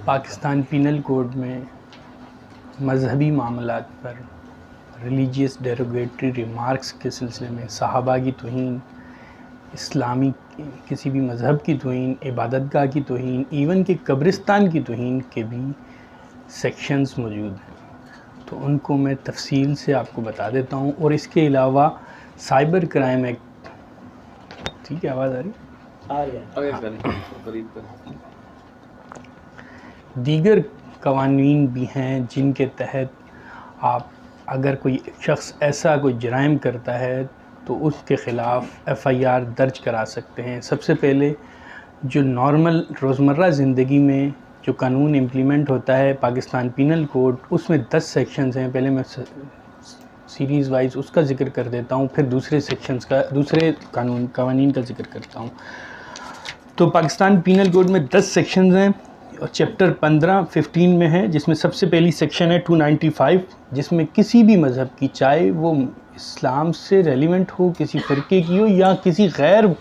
Pakistan penal code में मजहबी मामलात पर रिलीजियस डेरोगेटरी रिमार्क्स के सिलसिले में सहाबा की तौहीन, इस्लामी किसी भी मज़हब की तौहीन, इबादतगाह की तौहीन, इवन कि कब्रिस्तान की तौहीन के भी सेक्शंस मौजूद हैं। तो उनको मैं तफसील से आपको बता देता हूँ। और इसके अलावा साइबर क्राइम एक्ट, ठीक है, आवाज़ आ रही दीगर कवानीन भी हैं जिनके तहत आप अगर कोई शख्स ऐसा कोई जराइम करता है तो उसके ख़िलाफ़ FIR दर्ज करा सकते हैं। सबसे पहले जो नॉर्मल रोज़मर्रा ज़िंदगी में जो कानून इम्प्लीमेंट होता है पाकिस्तान पीनल कोड, उसमें 10 सेक्शंस हैं। पहले मैं सीरीज़ वाइज उसका ज़िक्र कर देता हूँ, फिर दूसरे सेक्शंस का, दूसरे कवानीन का ज़िक्र करता हूँ। तो पाकिस्तान पीनल कोड में 10 सेक्शंस हैं और चैप्टर 15 में है, जिसमें सबसे पहली सेक्शन है 295, जिसमें किसी भी मज़हब की, चाहे वो इस्लाम से रेलिवेंट हो, किसी फ़िरके की हो या किसी गैर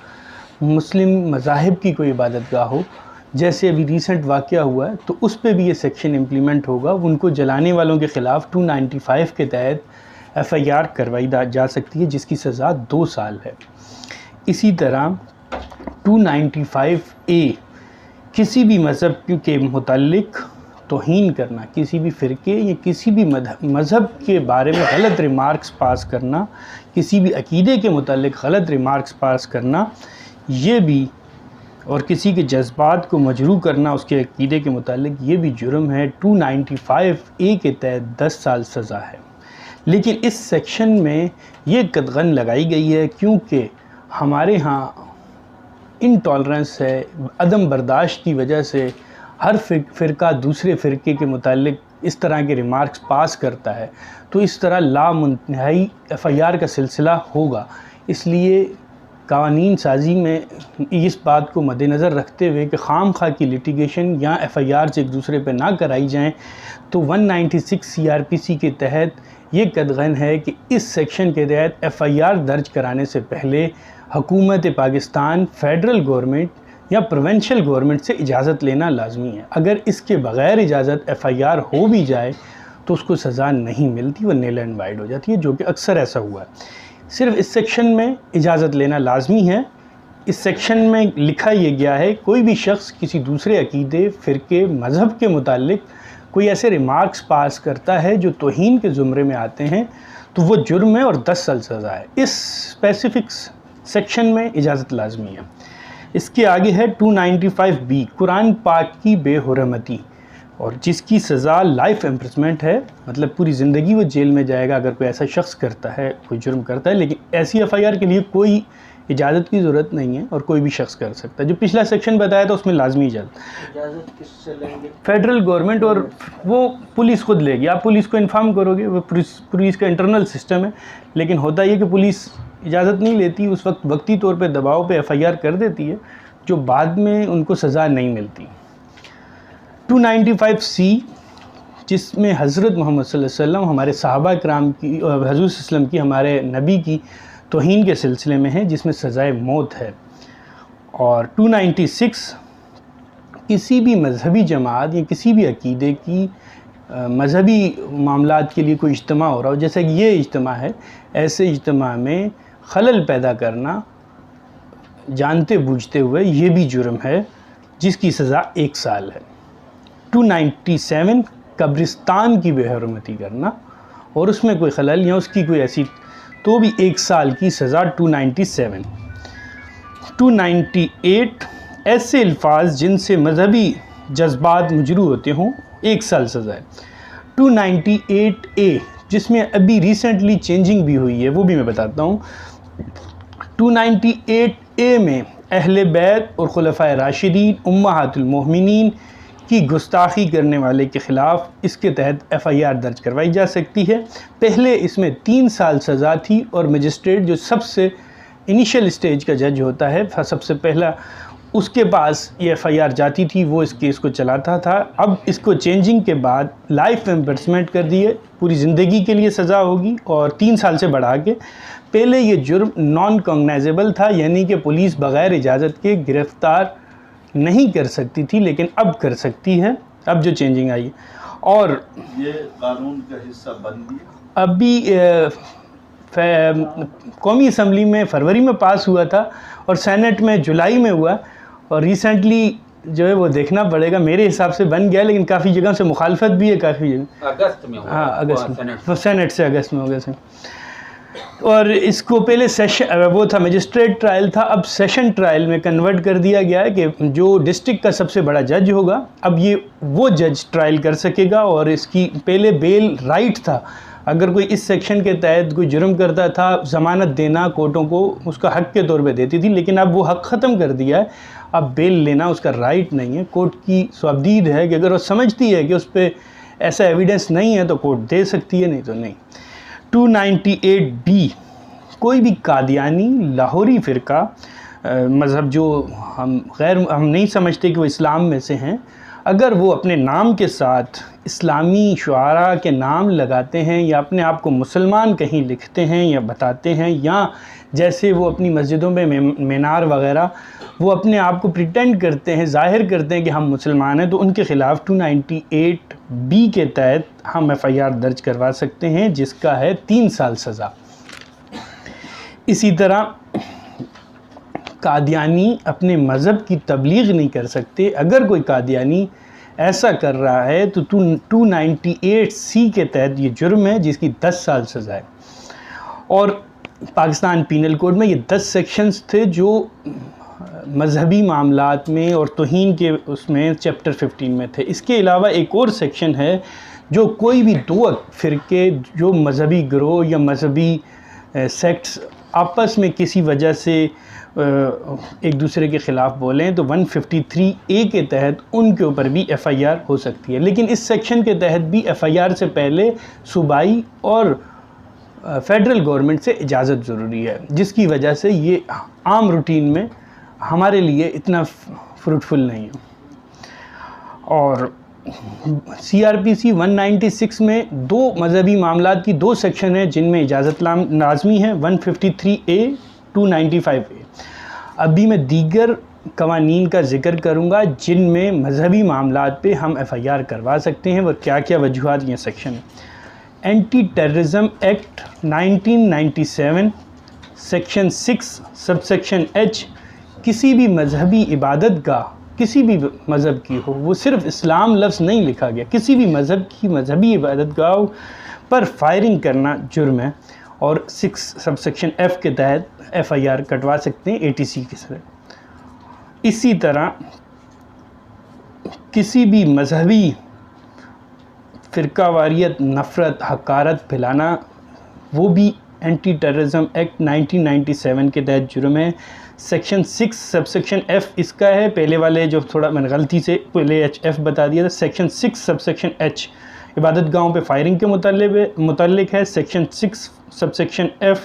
मुस्लिम मज़ाहिब की कोई इबादतगाह हो, जैसे अभी रिसेंट वाक़या हुआ है, तो उस पे भी ये सेक्शन इम्प्लीमेंट होगा। उनको जलाने वालों के ख़िलाफ़ 295 के तहत FIR करवाई जा सकती है, जिसकी सज़ा 2 साल है। इसी तरह 295A किसी भी मज़हब के मुतालिक तौहीन करना, किसी भी फ़िरके या किसी भी मज़हब के बारे में गलत रिमार्क्स पास करना, किसी भी अक़ीदे के मुतालिक गलत रिमार्क्स पास करना, ये भी, और किसी के जज्बात को मजरूह करना उसके अक़ीदे के मुतालिक, ये भी जुर्म है। 295A के तहत 10 साल सज़ा है। लेकिन इस सेक्शन में ये कदगन लगाई गई है क्योंकि हमारे यहाँ इनटॉलरेंस है, अदम बर्दाश्त की वजह से हर फ़िरका दूसरे फ़िरके के मुतालिक इस तरह के रिमार्क्स पास करता है, तो इस तरह लामुंतहाई FIR का सिलसिला होगा। इसलिए कानून साजी में इस बात को मद्देनज़र रखते हुए कि खामखा की लिटिगेशन या FIRs एक दूसरे पर ना कराई जाएँ, तो 196 CRPC के तहत ये कदगन है कि इस सेक्शन के तहत FIR दर्ज कराने से पहले हुकूमत पाकिस्तान, फ़ेडरल गवर्नमेंट या प्रोविंशियल गवर्नमेंट से इजाज़त लेना लाजमी है। अगर इसके बग़ैर इजाज़त FIR हो भी जाए तो उसको सज़ा नहीं मिलती, वो नील एंड वाइड हो जाती है, जो कि अक्सर ऐसा हुआ है। सिर्फ इस सेक्शन में इजाज़त लेना लाजमी है। इस सेक्शन में लिखा यह गया है, कोई भी शख्स किसी दूसरे अक़ीदे, फ़िरके, मज़हब के मुतालिक कोई ऐसे रिमार्क्स पास करता है जो तौहीन के ज़ुमरे में आते हैं, तो वो जुर्म है और 10 साल सज़ा है। इस स्पेसिफ़िक सेक्शन में इजाज़त लाजमी है। इसके आगे है 295B, कुरान पाक की बेहुरमती, और जिसकी सज़ा लाइफ इम्प्रिजमेंट है, मतलब पूरी ज़िंदगी वो जेल में जाएगा अगर कोई ऐसा शख्स करता है, कोई जुर्म करता है। लेकिन ऐसी FIR के लिए कोई इजाज़त की ज़रूरत नहीं है और कोई भी शख्स कर सकता है। जो पिछला सेक्शन बताया था उसमें लाजमी इजाज़त किससे लेंगे? फेडरल गवर्नमेंट, और वो पुलिस खुद लेगी। आप पुलिस को इन्फॉर्म करोगे, वो पुलिस का इंटरनल सिस्टम है। लेकिन होता ये कि पुलिस इजाज़त नहीं लेती, उस वक्त वक्ती तौर पे दबाव पे FIR कर देती है, जो बाद में उनको सज़ा नहीं मिलती। 295C, जिसमें हज़रत मोहम्मद सल्लल्लाहु अलैहि वसल्लम, हमारे सहाबा कराम की, हज़ूर सल्लम की, हमारे नबी की तौहीन के सिलसिले में है, जिसमें सज़ाए मौत है। और 296 किसी भी मजहबी जमात या किसी भी अक़ीदे की मजहबी मामलात के लिए कोई इज्तिमा हो रहा हो, जैसे कि ये इज्तिमा है, ऐसे इज्तिमा में खलल पैदा करना जानते बूझते हुए, ये भी जुर्म है, जिसकी सज़ा 1 साल है। 297 कब्रिस्तान की बेहुरमती करना और उसमें कोई खलल या उसकी कोई ऐसी, तो भी 1 साल की सज़ा 297। 298 ऐसे अल्फाज जिनसे मजहबी जज्बात मुजरू होते हों, 1 साल सज़ा है। 298A, जिसमें अभी रिसेंटली चेंजिंग भी हुई है, वो भी मैं बताता हूँ। 298A में अहले बैत और खुलफाए राशिदीन, उम्महातुल मोमिनीन की गुस्ताखी करने वाले के ख़िलाफ़ इसके तहत FIR दर्ज करवाई जा सकती है। पहले इसमें 3 साल सज़ा थी और मजिस्ट्रेट, जो सबसे इनिशियल स्टेज का जज होता है, सबसे पहला, उसके पास ये FIR जाती थी, वो इस केस को चलाता था। अब इसको चेंजिंग के बाद लाइफ इम्प्रिजमेंट कर दिए, पूरी ज़िंदगी के लिए सज़ा होगी, और 3 साल से बढ़ा के। पहले ये जुर्म नॉन कॉग्नाइजेबल था, यानी कि पुलिस बग़ैर इजाज़त के गिरफ़्तार नहीं कर सकती थी, लेकिन अब कर सकती है, अब जो चेंजिंग आई। और ये कानून का हिस्सा बन गया। अभी कौमी असम्बली में फरवरी में पास हुआ था और सेनेट में जुलाई में हुआ, और रिसेंटली जो है वो देखना पड़ेगा, मेरे हिसाब से बन गया, लेकिन काफ़ी जगह से मुखालफत भी है, काफ़ी जगह अगस्त में हुआ। हाँ अगस्त में, सेनेट से अगस्त में हो गया। और इसको पहले सेशन वो था मजिस्ट्रेट ट्रायल था, अब सेशन ट्रायल में कन्वर्ट कर दिया गया है कि जो डिस्ट्रिक्ट का सबसे बड़ा जज होगा अब ये वो जज ट्रायल कर सकेगा। और इसकी पहले बेल राइट था, अगर कोई इस सेक्शन के तहत कोई जुर्म करता था, ज़मानत देना कोर्टों को उसका हक़ के तौर पे देती थी, लेकिन अब वो हक़ ख़त्म कर दिया है, अब बेल लेना उसका राइट नहीं है। कोर्ट की स्वाबदीद है कि अगर वो समझती है कि उस पर ऐसा एविडेंस नहीं है तो कोर्ट दे सकती है, नहीं तो नहीं। 298B, कोई भी कादियानी लाहौरी फ़िरका मज़हब जो हम नहीं समझते कि वो इस्लाम में से हैं, अगर वो अपने नाम के साथ इस्लामी शुआरा के नाम लगाते हैं या अपने आप को मुसलमान कहीं लिखते हैं या बताते हैं, या जैसे वो अपनी मस्जिदों में मीनार वग़ैरह वो अपने आप को प्रिटेंड करते हैं, ज़ाहिर करते हैं कि हम मुसलमान हैं, तो उनके ख़िलाफ़ 298B के तहत हम FIR दर्ज करवा सकते हैं, जिसका है 3 साल सज़ा। इसी तरह कादियानी अपने मज़हब की तबलीग नहीं कर सकते। अगर कोई कादियानी ऐसा कर रहा है तो 298C के तहत ये जुर्म है, जिसकी 10 साल सज़ा है। और पाकिस्तान पीनल कोड में ये 10 सेक्शंस थे जो मजहबी मामलात में और तौहीन के उसमें चैप्टर 15 में थे। इसके अलावा एक और सेक्शन है जो कोई भी दो फ़िरके जो मजहबी गिरोह या मजहबी सेक्ट्स आपस में किसी वजह से एक दूसरे के ख़िलाफ़ बोलें तो 153A के तहत उनके ऊपर भी FIR हो सकती है। लेकिन इस सेक्शन के तहत भी FIR से पहले सूबाई और फेडरल गवर्नमेंट से इजाज़त ज़रूरी है, जिसकी वजह से ये आम रूटीन में हमारे लिए इतना फ्रूटफुल नहीं है। और CRPC 196 में दो मजहबी मामलात की 2 सेक्शन हैं जिनमें इजाज़त लाजमी है, 153A 295A। अभी मैं दीगर कवानीन का ज़िक्र करूँगा जिनमें मजहबी मामलात पे हम FIR करवा सकते हैं, वो क्या क्या वजूहात ये सेक्शन है। Anti terrorism act 1997 section 6 subsection H, किसी भी मजहबी इबादत गाह किसी भी मज़हब की हो, वो सिर्फ इस्लाम लफ्ज़ नहीं लिखा गया, किसी भी मज़हब की मजहबी इबादत गाह पर फायरिंग करना जुर्म है और 6 सबसेक्शन F के तहत FIR कटवा सकते हैं ATC के साथ। इसी तरह किसी भी मजहबी फ़िरकावारियत, नफ़रत, हकारत फैलाना, वो भी एंटी टेररिज्म एक्ट 1997 के तहत जुर्म है। सेक्शन 6 सबसेक्शन F इसका है, पहले वाले जो थोड़ा मैंने गलती से पहले F बता दिया था। सेक्शन 6 सबसेक्शन H इबादत गाहों पे फायरिंग के मुतल्लिक है। सेक्शन 6 सबसेक्शन F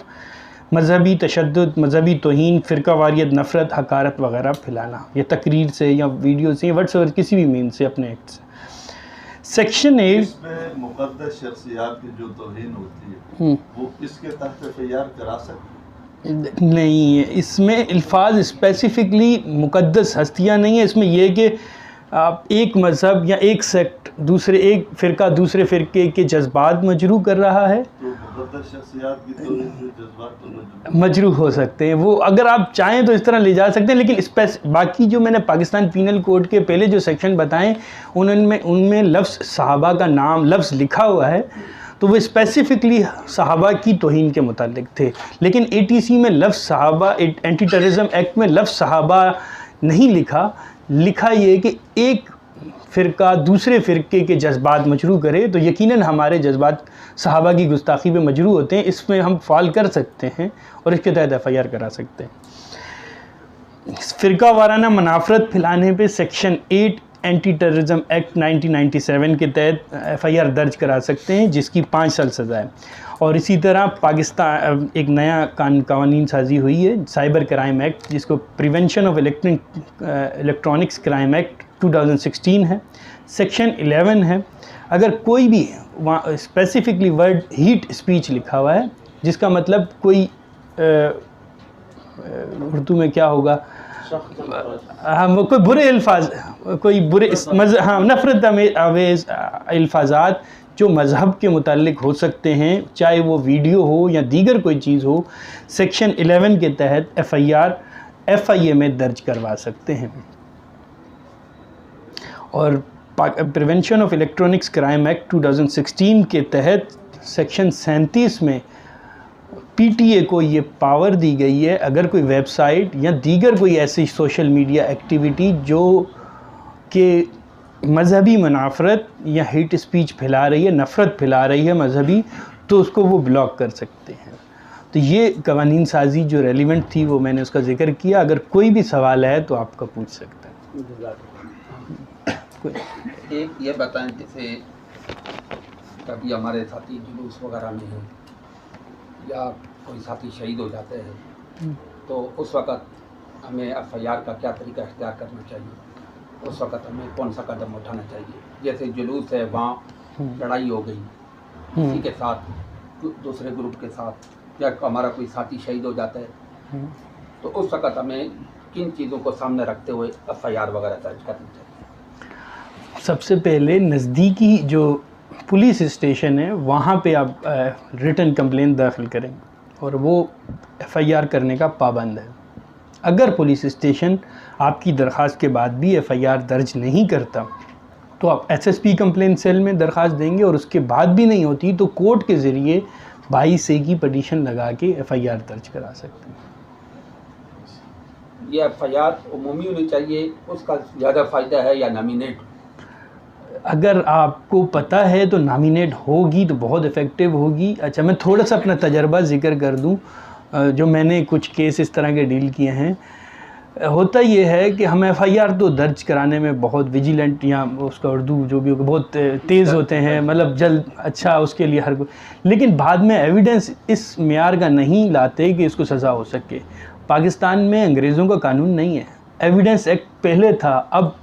मजहबी तशद्दुद, मजहबी तौहीन, फ़िरकावारियत, नफ़रत, हकारत वगैरह फैलाना, ये तकरीर से या वीडियो से या व्हाट्सएवर किसी भी मीन से अपने एक्ट से। सेक्शन 8 इसमें मुक़द्दस शख्सियात की जो तौहीन होती है वो इसके तहत FIR करा सकते नहीं है। इसमें अल्फाज स्पेसिफ़िकली मुक़द्दस हस्तियाँ नहीं है, इसमें यह कि आप एक मज़हब या एक सेक्ट दूसरे एक फ़िरका दूसरे फ़िरके के जज्बात मजरू कर रहा है, तो मुक़द्दस शख्सियात की तौहीन के जज्बात तो मजरू हो सकते हैं। वो अगर आप चाहें तो इस तरह ले जा सकते हैं, लेकिन बाकी जो मैंने पाकिस्तान पीनल कोड के पहले जो सेक्शन बताएं उनमें लफ्ज़ सहाबा का नाम लफ्ज़ लिखा हुआ है, तो वो स्पेसिफ़िकली सहाबा की तौहीन के मुतालिक थे। लेकिन ATC में लफ्ज़ सहाबा, एंटी टेररिज्म एक्ट में लफ्ज़ सहाबा नहीं लिखा ये कि एक फ़िरका दूसरे फ़िरके के जज्बात मजरू करे, तो यकीनन हमारे जज्बात सहाबा की गुस्ताखी पे मजरू होते हैं, इसमें हम फ़ाल कर सकते हैं और इसके तहत FIR करा सकते हैं। फ़िरका वाराना मनाफरत फैलाने पे सेक्शन 8 एंटी टेररिज्म एक्ट 1997 के तहत FIR दर्ज करा सकते हैं, जिसकी 5 साल सज़ा है। और इसी तरह पाकिस्तान एक नया कानून साजी हुई है, साइबर क्राइम एक्ट, जिसको prevention of electronics crime act 2016 है। सेक्शन 11 है, अगर कोई भी वहाँ स्पेसिफिकली वर्ड हीट स्पीच लिखा हुआ है, जिसका मतलब कोई उर्दू में क्या होगा, हम कोई बुरे अल्फाज, कोई बुरे हाँ नफ़रत आवेज़ अल्फाजात जो मज़हब के मुतालिक हो सकते हैं, चाहे वो वीडियो हो या दीगर कोई चीज़ हो, सेक्शन 11 के तहत FIA में दर्ज करवा सकते हैं। और prevention of electronics crime act 2016 के तहत सेक्शन 37 में PTA को ये पावर दी गई है, अगर कोई वेबसाइट या दीगर कोई ऐसी सोशल मीडिया एक्टिविटी जो कि मजहबी मुनाफरत या हेट स्पीच फैला रही है, नफ़रत फैला रही है मजहबी, तो उसको वो ब्लॉक कर सकते हैं। तो ये कवानीन साजी जो रेलिवेंट थी वो मैंने उसका जिक्र किया। अगर कोई भी सवाल है तो आपका पूछ सकते हैं। एक ये बताएं, जैसे कभी हमारे साथी जुलूस वगैरह में है या कोई साथी शहीद हो जाते हैं, तो उस वक़्त हमें FIR का क्या तरीका इख्तियार करना चाहिए? उस वक़्त हमें कौन सा कदम उठाना चाहिए? जैसे जुलूस है, वहाँ लड़ाई हो गई किसी के साथ, दूसरे ग्रुप के साथ, या हमारा कोई साथी शहीद हो जाता है, तो उस वक़्त हमें किन चीज़ों को सामने रखते हुए FIR वगैरह दर्ज करनी चाहिए? सबसे पहले नज़दीकी जो पुलिस स्टेशन है वहाँ पे आप रिटन कंप्लेंट दाखिल करें और वो FIR करने का पाबंद है। अगर पुलिस स्टेशन आपकी दरख्वास्त के बाद भी FIR दर्ज नहीं करता तो आप SSP कंप्लेंट सेल में दरख्वास्त देंगे, और उसके बाद भी नहीं होती तो कोर्ट के ज़रिए 22A की पटिशन लगा के FIR दर्ज करा सकते हैं। ये FIR उमूमी होनी चाहिए, उसका ज़्यादा फ़ायदा है या नॉमिनेट? अगर आपको पता है तो नॉमिनेट होगी तो बहुत इफ़ेक्टिव होगी। अच्छा, मैं थोड़ा सा अपना तजर्बा ज़िक्र कर दूं, जो मैंने कुछ केस इस तरह के डील किए हैं। होता ये है कि हम FIR तो दर्ज कराने में बहुत विजिलेंट, या उसका उर्दू जो भी हो, बहुत तेज़ होते हैं, मतलब जल्द, अच्छा उसके लिए हर कोई, लेकिन बाद में एविडेंस इस मेयार का नहीं लाते कि इसको सज़ा हो सके। पाकिस्तान में अंग्रेज़ों का कानून नहीं है, एविडेंस एक्ट पहले था, अब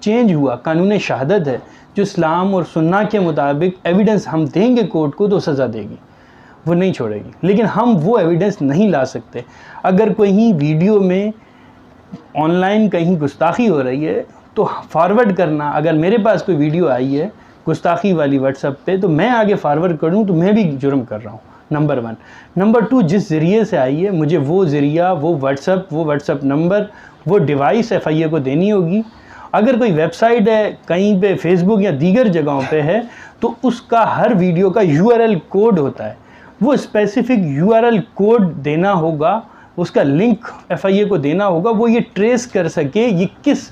चेंज हुआ, कानून शहादत है, जो इस्लाम और सुन्ना के मुताबिक एविडेंस हम देंगे कोर्ट को तो सज़ा देगी, वो नहीं छोड़ेगी। लेकिन हम वो एविडेंस नहीं ला सकते। अगर कहीं वीडियो में ऑनलाइन कहीं गुस्ताखी हो रही है तो फॉरवर्ड करना, अगर मेरे पास कोई वीडियो आई है गुस्ताखी वाली व्हाट्सएप पे, तो मैं आगे फॉरवर्ड करूं तो मैं भी जुर्म कर रहा हूं, नंबर 1। नंबर 2, जिस ज़रिए से आई है मुझे वो ज़रिया, वो व्हाट्सएप नंबर, वो डिवाइस FIA को देनी होगी। अगर कोई वेबसाइट है कहीं पे, फेसबुक या दीगर जगहों पे है, तो उसका हर वीडियो का URL कोड होता है, वो स्पेसिफिक URL कोड देना होगा, उसका लिंक FIA को देना होगा, वो ये ट्रेस कर सके ये किस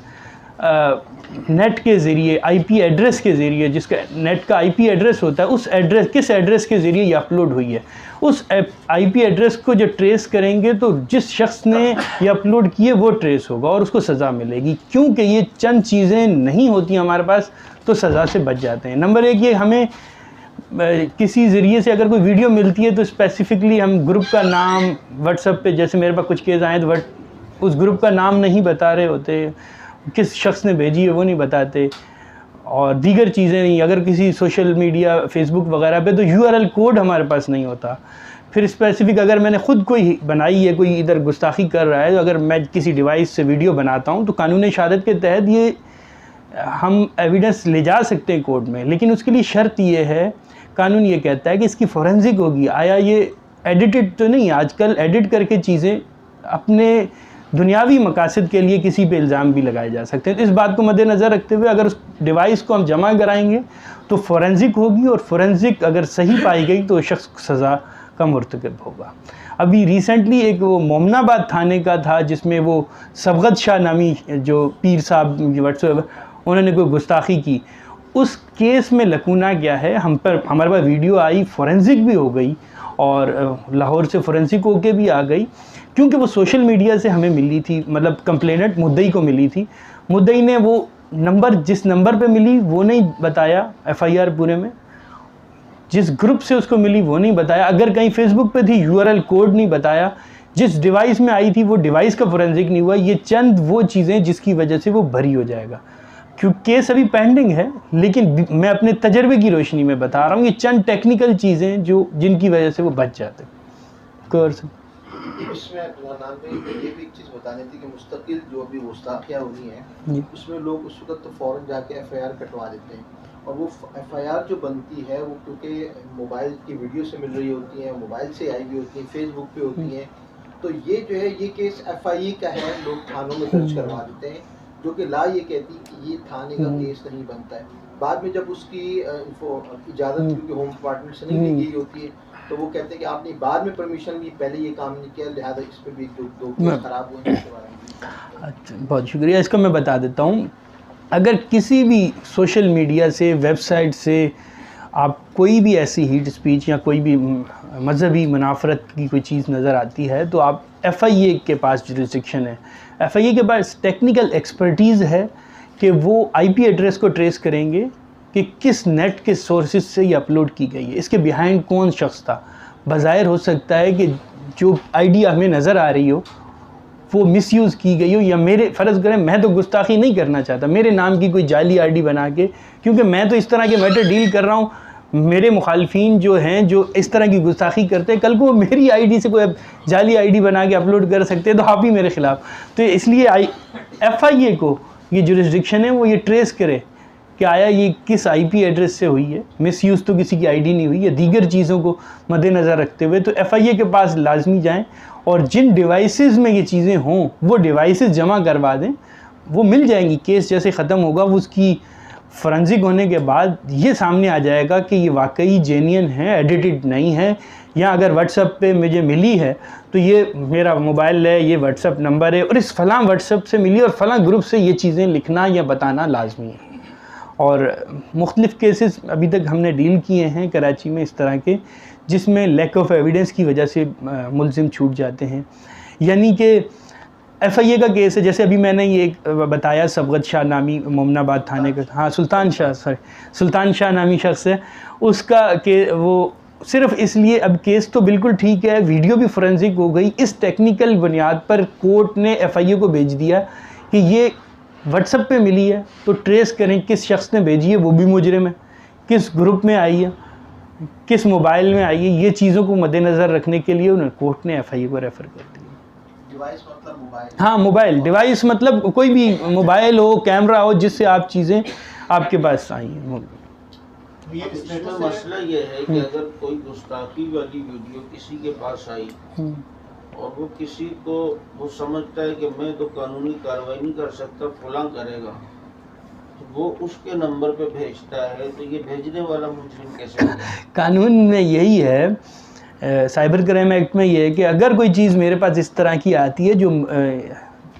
नेट के ज़रिए, IP एड्रेस के ज़रिए, जिसका नेट का IP एड्रेस होता है, उस एड्रेस, किस एड्रेस के ज़रिए ये अपलोड हुई है। उस IP एड्रेस को जो ट्रेस करेंगे तो जिस शख्स ने ये अपलोड किए वो ट्रेस होगा और उसको सज़ा मिलेगी। क्योंकि ये चंद चीज़ें नहीं होती हमारे पास तो सज़ा से बच जाते हैं। नंबर 1, ये हमें किसी ज़रिए से अगर कोई वीडियो मिलती है तो स्पेसिफ़िकली हम ग्रुप का नाम व्हाट्सएप पे, जैसे मेरे पास कुछ केस आए तो उस ग्रुप का नाम नहीं बता रहे होते, किस शख्स ने भेजी है वो नहीं बताते, और दीगर चीज़ें नहीं। अगर किसी सोशल मीडिया फेसबुक वगैरह पे तो URL कोड हमारे पास नहीं होता। फिर स्पेसिफ़िक अगर मैंने ख़ुद कोई बनाई है, कोई इधर गुस्ताखी कर रहा है, तो अगर मैं किसी डिवाइस से वीडियो बनाता हूँ तो कानून शहादत के तहत ये हम एविडेंस ले जा सकते हैं कोर्ट में, लेकिन उसके लिए शर्त ये है, कानून ये कहता है कि इसकी फोरेंसिक होगी। आया ये एडिटेड तो नहीं, आजकल एडिट करके चीज़ें अपने दुनियावी मकासद के लिए किसी पे इल्ज़ाम भी लगाए जा सकते हैं। तो इस बात को मद्देनज़र रखते हुए अगर उस डिवाइस को हम जमा कराएंगे तो फोरेंसिक होगी, और फोरेंसिक अगर सही पाई गई तो शख्स सज़ा का मुर्तकब होगा। अभी रिसेंटली एक वो मोमनाबाद थाने का था जिसमें वो सबगत शाह नामी जो पीर साहब व्हाट्सएप, उन्होंने कोई गुस्ताखी की। उस केस में लकूना क्या है, हमारे पास वीडियो आई, फोरेंसिक भी हो गई और लाहौर से फोरेंसिक होके भी आ गई, क्योंकि वो सोशल मीडिया से हमें मिली थी, मतलब कंप्लेनेंट मुद्दई को मिली थी। मुद्दई ने वो नंबर, जिस नंबर पे मिली वो नहीं बताया FIR पूरे में, जिस ग्रुप से उसको मिली वो नहीं बताया, अगर कहीं फेसबुक पे थी URL कोड नहीं बताया, जिस डिवाइस में आई थी वो डिवाइस का फोरेंसिक नहीं हुआ। ये चंद वो चीज़ें जिसकी वजह से वो भरी हो जाएगा, क्योंकि केस अभी पेंडिंग है, लेकिन मैं अपने तजर्बे की रोशनी में बता रहा हूँ, ये चंद टेक्निकल चीज़ें जो जिनकी वजह से वो बच जाते हैं। इसमें नाम पे ये भी एक चीज़ बतानी थी कि मुस्तकिल जो अभी गुस्ताखियाँ हुई हैं जी। उसमें लोग उस वक्त तो फ़ौरन जाके FIR कटवा देते हैं, और वो FIR जो बनती है वो क्योंकि मोबाइल की वीडियो से मिल रही होती है, मोबाइल से आई हुई होती है, फेसबुक पे होती हैं, तो ये जो है ये केस FIE का है, लोग थानों में दर्ज करवा देते हैं, जो कि ला ये कहती है कि ये थाने का केस नहीं बनता है। बाद में जब उसकी इजाज़त क्योंकि होम डिपार्टमेंट से नहीं ली गई होती है, तो वो कहते हैं कि आपने बाद में परमिशन ली, पहले ये काम नहीं किया, लिहाजा इस पर भी दो केस खराब हुए हैं। इसके बारे में अच्छा, बहुत शुक्रिया। इसका मैं बता देता हूँ, अगर किसी भी सोशल मीडिया से, वेबसाइट से आप कोई भी ऐसी हीट स्पीच या कोई भी मजहबी मुनाफरत की कोई चीज़ नज़र आती है तो आप FIA के पास जुरिस्डिक्शन है। FIA के पास टेक्निकल एक्सपर्टीज़ है कि वो IP एड्रेस को ट्रेस करेंगे कि किस नेट के सोर्सेज से ये अपलोड की गई है, इसके बिहाइंड कौन शख्स था। बज़ाहिर हो सकता है कि जो आइडिया हमें नज़र आ रही हो वो मिसयूज़ की गई हो, या मेरे फ़र्ज़ करें मैं तो गुस्ताखी नहीं करना चाहता, मेरे नाम की कोई जाली ID बना के, क्योंकि मैं तो इस तरह के मैटर डील कर रहा हूँ, मेरे मुखालफीन जो हैं जो इस तरह की गुस्ताखी करते हैं, कल को वो मेरी ID से कोई जाली ID बना के अपलोड कर सकते हैं, तो आप ही मेरे ख़िलाफ़। तो इसलिए FIA को ये जुरिस्डिक्शन है वो ये ट्रेस करे कि आया ये किस IP एड्रेस से हुई है, मिसयूज़ तो किसी की ID नहीं हुई है, दीगर चीज़ों को मद्देनज़र रखते हुए तो FIA के पास लाजमी जाएं और जिन डिवाइसेस में ये चीज़ें हों वो डिवाइसेस जमा करवा दें, वो मिल जाएंगी। केस जैसे ख़त्म होगा वो उसकी फ़ॉरेंसिक होने के बाद ये सामने आ जाएगा कि ये वाकई जेन्युइन है, एडिटेड नहीं है, या अगर WhatsApp पे मुझे मिली है तो ये मेरा मोबाइल है, ये WhatsApp नंबर है और इस फ़लाँ WhatsApp से मिली और फ़लाँ ग्रुप से ये चीज़ें लिखना या बताना लाजमी है। और मुख्तलिफ़ केसेस अभी तक हमने डील किए हैं कराची में इस तरह के, जिसमें लैक ऑफ एविडेंस की वजह से मुलजिम छूट जाते हैं। यानी कि FIA का केस है, जैसे अभी मैंने ये बताया सबगत शाह नामी मोमनाबाद थाने का, हाँ सुल्तान शाह नामी शख्स है, उसका के वो सिर्फ इसलिए, अब केस तो बिल्कुल ठीक है, वीडियो भी फोरेंसिक हो गई, इस टेक्निकल बुनियाद पर कोर्ट ने FIA को भेज दिया कि ये WhatsApp पे मिली है तो ट्रेस करें किस शख्स ने भेजी है, वो भी मुजरिम है, किस ग्रुप में आई है, किस मोबाइल में आई है। ये चीज़ों को मद्देनज़र रखने के लिए उन्हें कोर्ट ने FIA को रेफ़र कर दिया। डिवाइस मतलब मोबाइल, हाँ मोबाइल डिवाइस मतलब कोई भी मोबाइल हो, कैमरा हो, जिससे आप चीज़ें आपके पास आई हैं। इसमें मसला ये है कि अगर कोई गुस्ताखी वाली वीडियो किसी के पास आई और वो किसी को वो समझता है कि मैं तो कानूनी कार्रवाई नहीं कर सकता, फलां करेगा, तो वो उसके नंबर पे भेजता है, तो ये भेजने वाला मुजरिम कैसे होगा? कानून में यही है, साइबर क्राइम एक्ट में ये है कि अगर कोई चीज़ मेरे पास इस तरह की आती है जो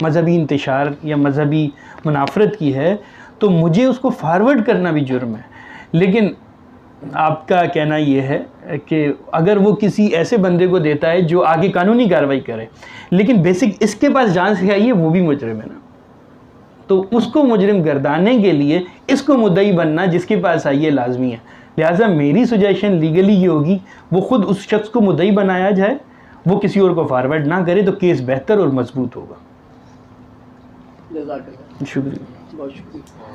मजहबी इंतशार या मजहबी मुनाफरत की है तो मुझे उसको फॉरवर्ड करना भी जुर्म है। लेकिन आपका कहना ये है कि अगर वो किसी ऐसे बंदे को देता है जो आगे कानूनी कार्रवाई करे, लेकिन बेसिक इसके पास जान से आई है, वो भी मुजरिम है ना, तो उसको मुजरिम गर्दाने के लिए इसको मुद्दई बनना जिसके पास आई है लाजमी है। लिहाजा मेरी सुजेशन लीगली ये होगी वो ख़ुद उस शख्स को मुद्दई बनाया जाए, वो किसी और को फॉरवर्ड ना करे, तो केस बेहतर और मजबूत होगा। जज़ाकल्लाह, शुक्रिया, बहुत शुक्रिया।